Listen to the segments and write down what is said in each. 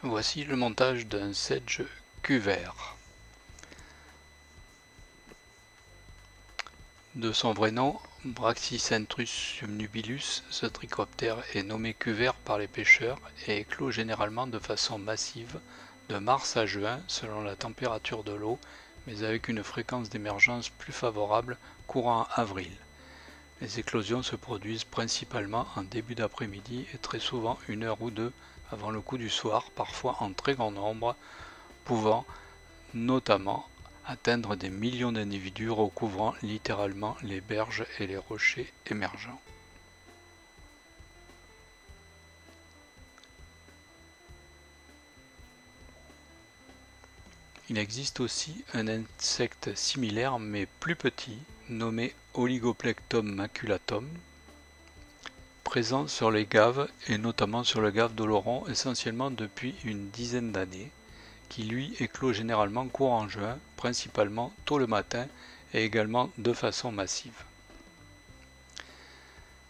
Voici le montage d'un sedge cuvert. De son vrai nom, Brachycentrus subnubilus, ce trichoptère est nommé cuvert par les pêcheurs et éclot généralement de façon massive de mars à juin selon la température de l'eau, mais avec une fréquence d'émergence plus favorable courant avril. Les éclosions se produisent principalement en début d'après-midi et très souvent une heure ou deux avant le coup du soir, parfois en très grand nombre, pouvant notamment atteindre des millions d'individus recouvrant littéralement les berges et les rochers émergents. Il existe aussi un insecte similaire mais plus petit, nommé Oligoplectum maculatum, présent sur les gaves et notamment sur le gave d'Oloron essentiellement depuis une dizaine d'années, qui lui éclot généralement courant juin, principalement tôt le matin et également de façon massive.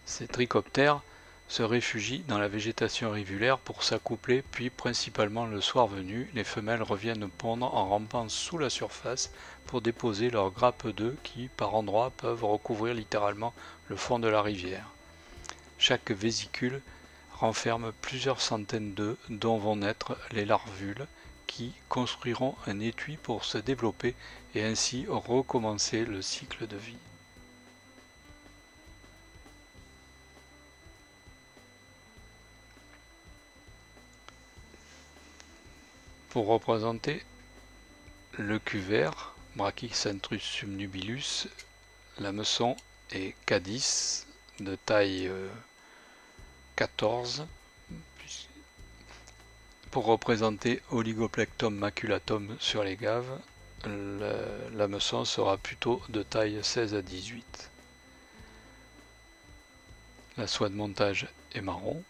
Ces trichoptères se réfugient dans la végétation rivulaire pour s'accoupler, puis principalement le soir venu, les femelles reviennent pondre en rampant sous la surface pour déposer leurs grappes d'œufs qui, par endroits, peuvent recouvrir littéralement le fond de la rivière. Chaque vésicule renferme plusieurs centaines d'œufs dont vont naître les larvules qui construiront un étui pour se développer et ainsi recommencer le cycle de vie. Pour représenter le cuvert, Brachycentrus subnubilus, l'hameçon est K10 de taille 14. Pour représenter Oligoplectum maculatum sur les gaves, l'hameçon sera plutôt de taille 16 à 18. La soie de montage est marron.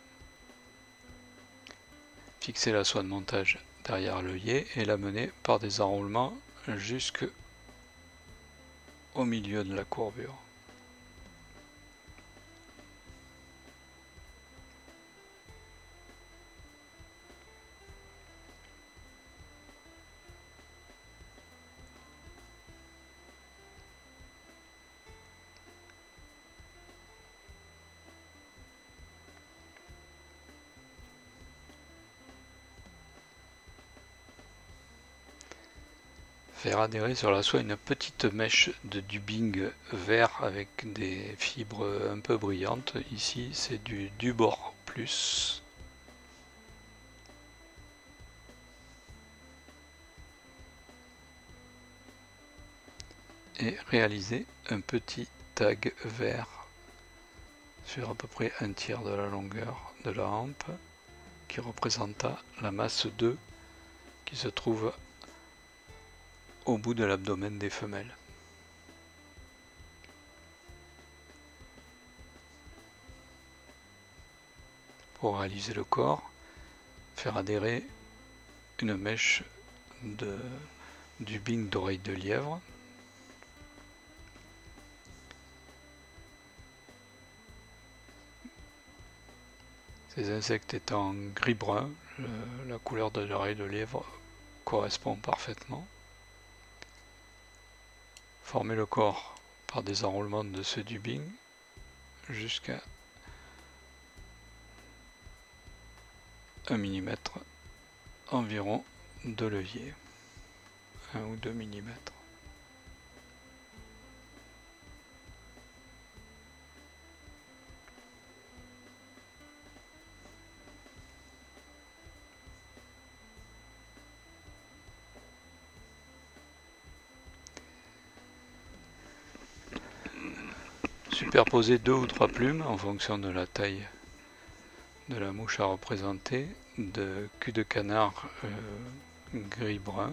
Fixer la soie de montage derrière l'œillet et la mener par des enroulements jusqu'au milieu de la courbure. Faire adhérer sur la soie une petite mèche de dubbing vert avec des fibres un peu brillantes. Ici c'est du Dubor Plus. Et réaliser un petit tag vert sur à peu près un tiers de la longueur de la hampe qui représenta la masse d'œufs qui se trouve au bout de l'abdomen des femelles. Pour réaliser le corps, faire adhérer une mèche de dubbing d'oreille de lièvre. Ces insectes étant gris-brun, la couleur de l'oreille de lièvre correspond parfaitement. Former le corps par des enroulements de ce dubbing jusqu'à 1 mm environ de l'œillet, 1 ou 2 mm. Superposer 2 ou 3 plumes en fonction de la taille de la mouche à représenter, de cul de canard gris-brun.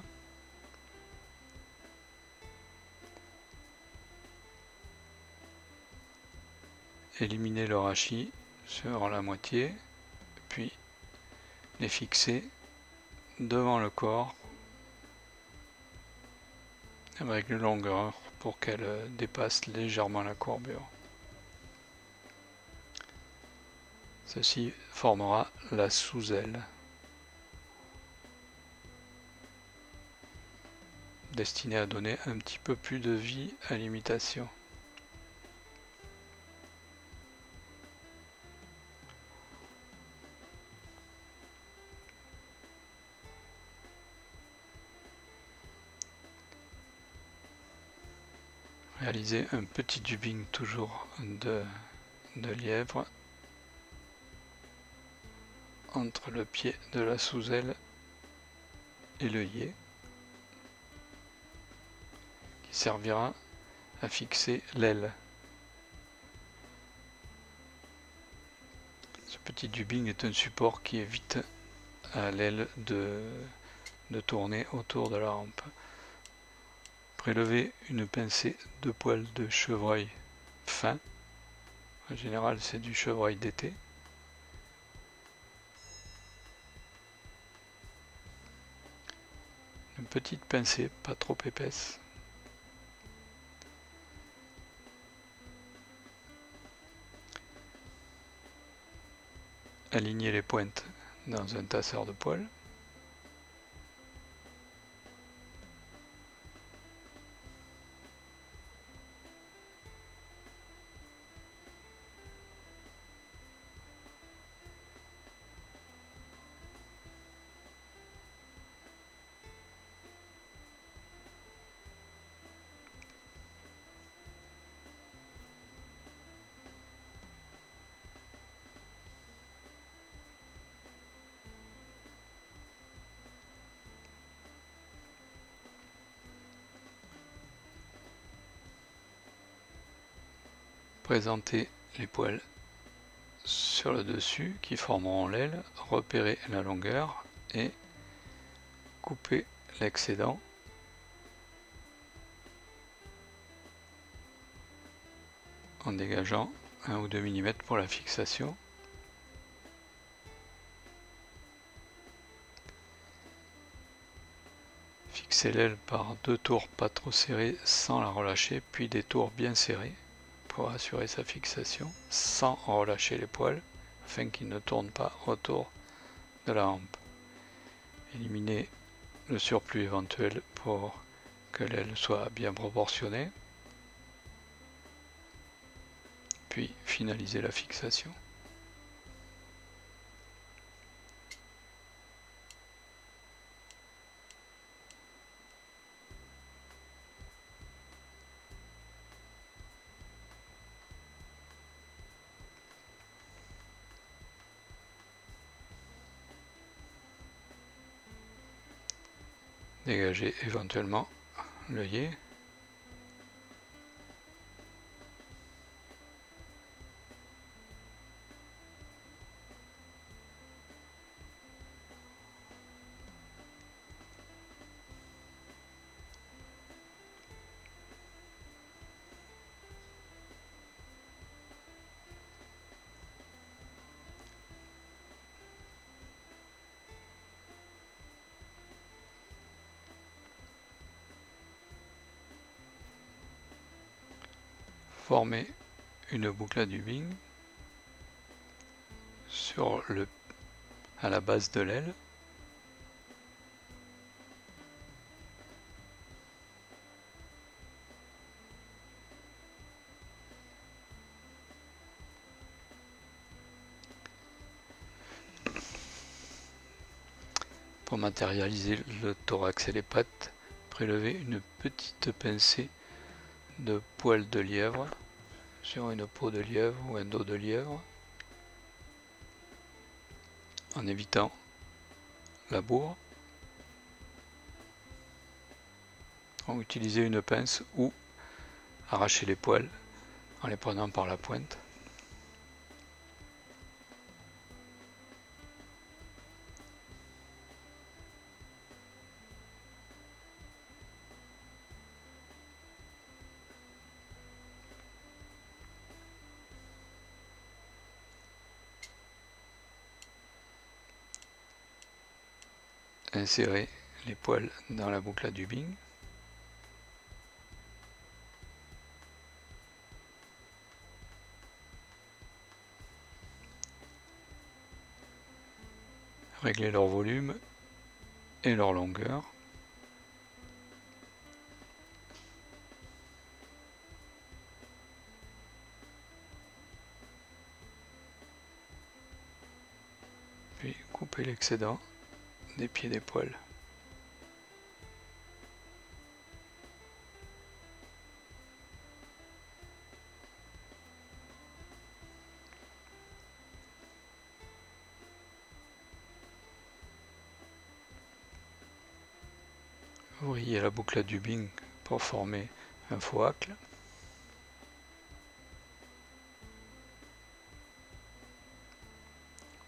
Éliminer le rachis sur la moitié, puis les fixer devant le corps avec une longueur pour qu'elle dépasse légèrement la courbure. Ceci formera la sous-aile. destiné à donner un petit peu plus de vie à l'imitation. Réaliser un petit dubbing toujours de lièvre entre le pied de la sous-aile et l'œillet, qui servira à fixer l'aile. Ce petit dubbing est un support qui évite à l'aile de tourner autour de la rampe. Prélever une pincée de poils de chevreuil fin. En général, c'est du chevreuil d'été. Une petite pincée, pas trop épaisse. Aligner les pointes dans un tasseur de poils. Présenter les poils sur le dessus qui formeront l'aile, repérer la longueur et couper l'excédent en dégageant 1 ou 2 mm pour la fixation. Fixer l'aile par 2 tours pas trop serrés sans la relâcher, puis des tours bien serrés pour assurer sa fixation sans relâcher les poils afin qu'ils ne tournent pas autour de la hampe. Éliminer le surplus éventuel pour que l'aile soit bien proportionnée, puis finaliser la fixation. Dégager éventuellement l'œillet. Former une boucle à dubbing à la base de l'aile. Pour matérialiser le thorax et les pattes, prélever une petite pincée de poils de lièvre sur une peau de lièvre ou un dos de lièvre en évitant la bourre. Donc, utiliser une pince ou arracher les poils en les prenant par la pointe. Insérer les poils dans la boucle à dubbing. Régler leur volume et leur longueur. couper l'excédent des pieds des poils. Ouvriez la boucle à dubbing pour former un faux hacle.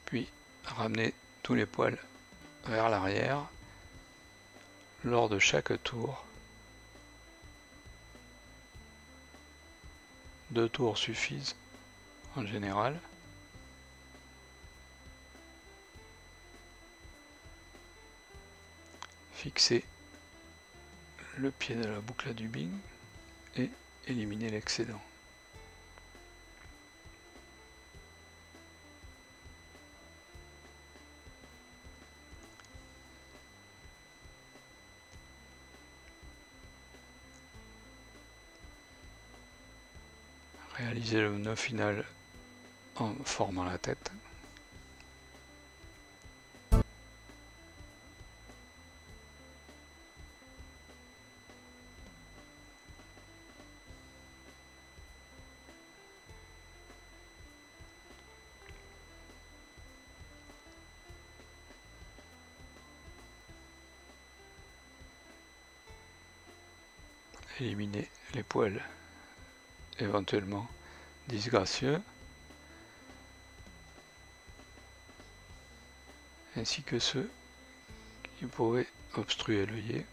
Puis ramenez tous les poils vers l'arrière lors de chaque tour. 2 tours suffisent en général. Fixez le pied de la boucle à dubbing et éliminez l'excédent. Réalisez le nœud final en formant la tête. Éliminez les poils éventuellement disgracieux, ainsi que ceux qui pourraient obstruer l'œillet.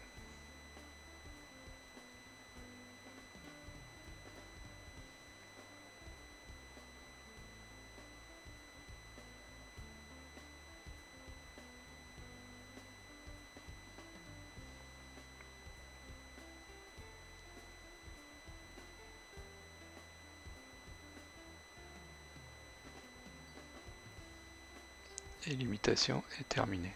Et l'imitation est terminée.